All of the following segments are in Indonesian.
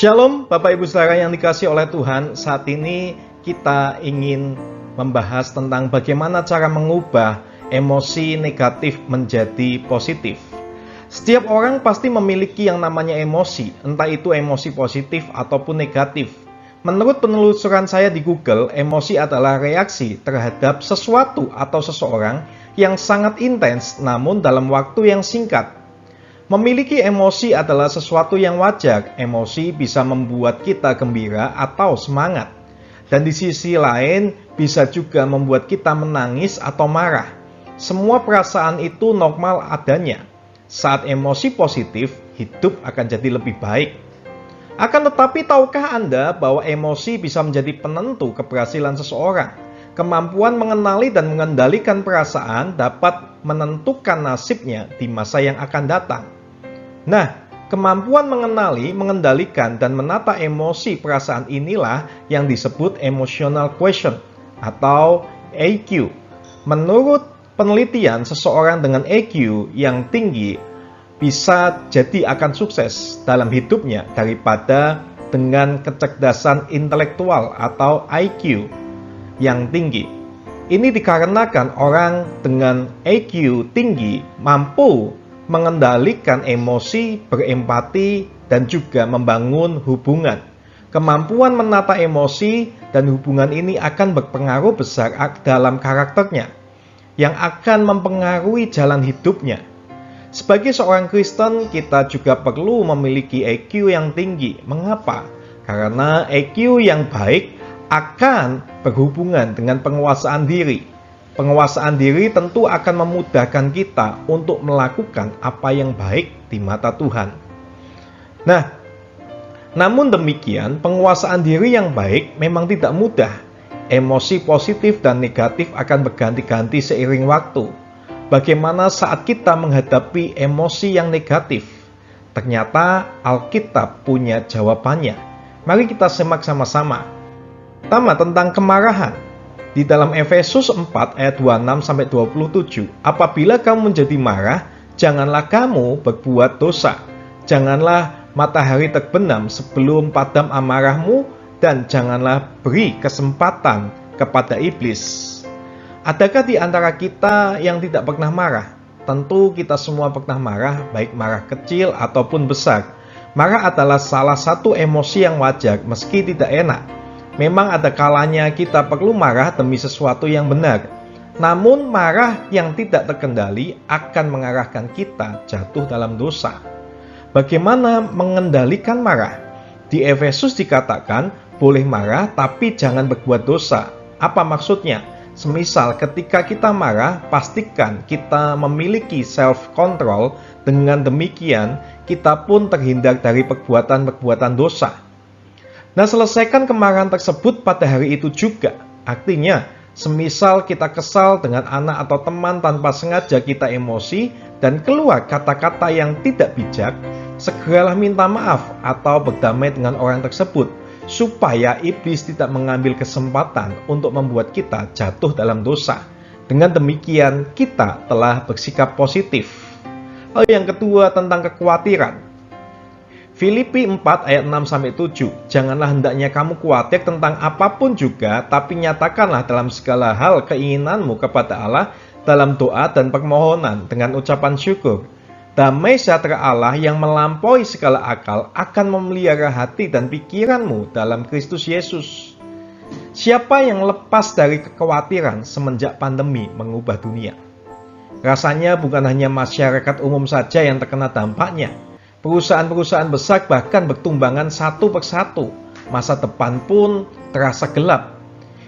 Shalom Bapak Ibu Saudara yang dikasihi oleh Tuhan. Saat ini kita ingin membahas tentang bagaimana cara mengubah emosi negatif menjadi positif. Setiap orang pasti memiliki yang namanya emosi, entah itu emosi positif ataupun negatif. Menurut penelusuran saya di Google, emosi adalah reaksi terhadap sesuatu atau seseorang yang sangat intens namun dalam waktu yang singkat. Memiliki emosi adalah sesuatu yang wajar. Emosi bisa membuat kita gembira atau semangat. Dan di sisi lain, bisa juga membuat kita menangis atau marah. Semua perasaan itu normal adanya. Saat emosi positif, hidup akan jadi lebih baik. Akan tetapi, tahukah Anda bahwa emosi bisa menjadi penentu keberhasilan seseorang? Kemampuan mengenali dan mengendalikan perasaan dapat menentukan nasibnya di masa yang akan datang. Nah, kemampuan mengenali, mengendalikan, dan menata emosi perasaan inilah yang disebut emotional quotient atau EQ. Menurut penelitian, seseorang dengan EQ yang tinggi bisa jadi akan sukses dalam hidupnya daripada dengan kecerdasan intelektual atau IQ yang tinggi. Ini dikarenakan orang dengan EQ tinggi mampu mengendalikan emosi, berempati, dan juga membangun hubungan. Kemampuan menata emosi dan hubungan ini akan berpengaruh besar dalam karakternya, yang akan mempengaruhi jalan hidupnya. Sebagai seorang Kristen, kita juga perlu memiliki EQ yang tinggi. Mengapa? Karena EQ yang baik akan berhubungan dengan penguasaan diri. Penguasaan diri tentu akan memudahkan kita untuk melakukan apa yang baik di mata Tuhan. Nah, namun demikian, penguasaan diri yang baik memang tidak mudah. Emosi positif dan negatif akan berganti-ganti seiring waktu. Bagaimana saat kita menghadapi emosi yang negatif? Ternyata Alkitab punya jawabannya. Mari kita simak sama-sama. Pertama, tentang kemarahan. Di dalam Efesus 4 ayat 26-27, apabila kamu menjadi marah, janganlah kamu berbuat dosa. Janganlah matahari terbenam sebelum padam amarahmu, dan janganlah beri kesempatan kepada iblis. Adakah di antara kita yang tidak pernah marah? Tentu kita semua pernah marah, baik marah kecil ataupun besar. Marah adalah salah satu emosi yang wajar meski tidak enak. Memang ada kalanya kita perlu marah demi sesuatu yang benar. Namun marah yang tidak terkendali akan mengarahkan kita jatuh dalam dosa. Bagaimana mengendalikan marah? Di Efesus dikatakan, boleh marah tapi jangan berbuat dosa. Apa maksudnya? Semisal ketika kita marah, pastikan kita memiliki self-control. Dengan demikian, kita pun terhindar dari perbuatan-perbuatan dosa. Nah, selesaikan kemarahan tersebut pada hari itu juga. Artinya, semisal kita kesal dengan anak atau teman tanpa sengaja kita emosi dan keluar kata-kata yang tidak bijak, segeralah minta maaf atau berdamai dengan orang tersebut, supaya iblis tidak mengambil kesempatan untuk membuat kita jatuh dalam dosa. Dengan demikian, kita telah bersikap positif. Lalu yang kedua, tentang kekhawatiran. Filipi 4 ayat 6-7, janganlah hendaknya kamu khawatir tentang apapun juga, tapi nyatakanlah dalam segala hal keinginanmu kepada Allah dalam doa dan permohonan dengan ucapan syukur. Damai sejahtera Allah yang melampaui segala akal akan memelihara hati dan pikiranmu dalam Kristus Yesus. Siapa yang lepas dari kekhawatiran semenjak pandemi mengubah dunia? Rasanya bukan hanya masyarakat umum saja yang terkena dampaknya. Perusahaan-perusahaan besar bahkan bertumbangan satu persatu. Masa depan pun terasa gelap.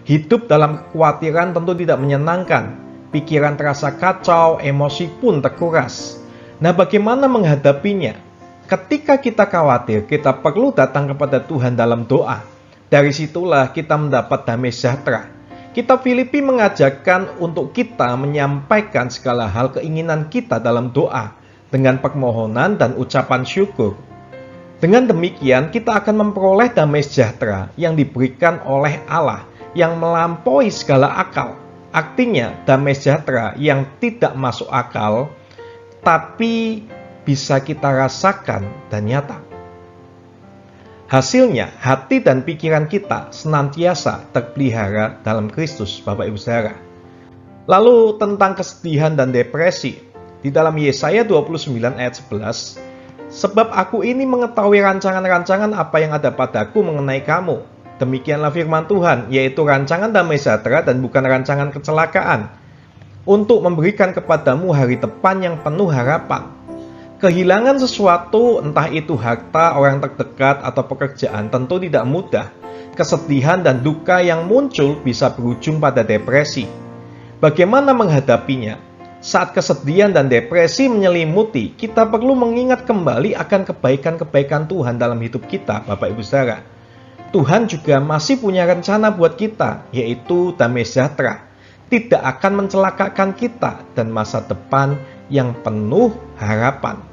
Hidup dalam kekhawatiran tentu tidak menyenangkan. Pikiran terasa kacau, emosi pun terkuras. Nah, bagaimana menghadapinya? Ketika kita khawatir, kita perlu datang kepada Tuhan dalam doa. Dari situlah kita mendapat damai sejahtera. Kitab Filipi mengajarkan untuk kita menyampaikan segala hal keinginan kita dalam doa dengan permohonan dan ucapan syukur. Dengan demikian, kita akan memperoleh damai sejahtera yang diberikan oleh Allah yang melampaui segala akal. Artinya, damai sejahtera yang tidak masuk akal, tapi bisa kita rasakan dan nyata. Hasilnya, hati dan pikiran kita senantiasa terpelihara dalam Kristus, Bapak Ibu Saudara. Lalu tentang kesedihan dan depresi, di dalam Yesaya 29 ayat 11, sebab aku ini mengetahui rancangan-rancangan apa yang ada padaku mengenai kamu. Demikianlah firman Tuhan, yaitu rancangan damai sejahtera dan bukan rancangan kecelakaan, untuk memberikan kepadamu hari depan yang penuh harapan. Kehilangan sesuatu, entah itu harta, orang terdekat, atau pekerjaan, tentu tidak mudah. Kesedihan dan duka yang muncul bisa berujung pada depresi. Bagaimana menghadapinya? Saat kesedihan dan depresi menyelimuti, kita perlu mengingat kembali akan kebaikan-kebaikan Tuhan dalam hidup kita, Bapak Ibu Saudara. Tuhan juga masih punya rencana buat kita, yaitu damai sejahtera. Tidak akan mencelakakan kita dan masa depan yang penuh harapan.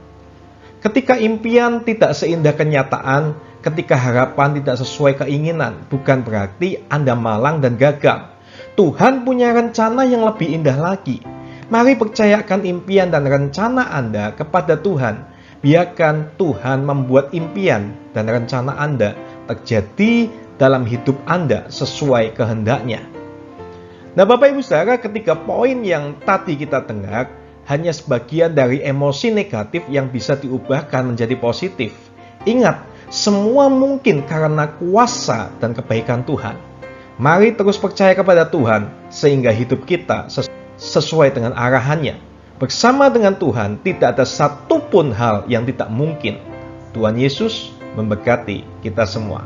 Ketika impian tidak seindah kenyataan, ketika harapan tidak sesuai keinginan, bukan berarti Anda malang dan gagal. Tuhan punya rencana yang lebih indah lagi. Mari percayakan impian dan rencana Anda kepada Tuhan. Biarkan Tuhan membuat impian dan rencana Anda terjadi dalam hidup Anda sesuai kehendaknya. Nah, Bapak Ibu Saudara, ketika poin yang tadi kita dengar hanya sebagian dari emosi negatif yang bisa diubahkan menjadi positif. Ingat, semua mungkin karena kuasa dan kebaikan Tuhan. Mari terus percaya kepada Tuhan sehingga hidup kita sesuai dengan arahannya. Bersama dengan Tuhan tidak ada satupun hal yang tidak mungkin. Tuhan Yesus memberkati kita semua.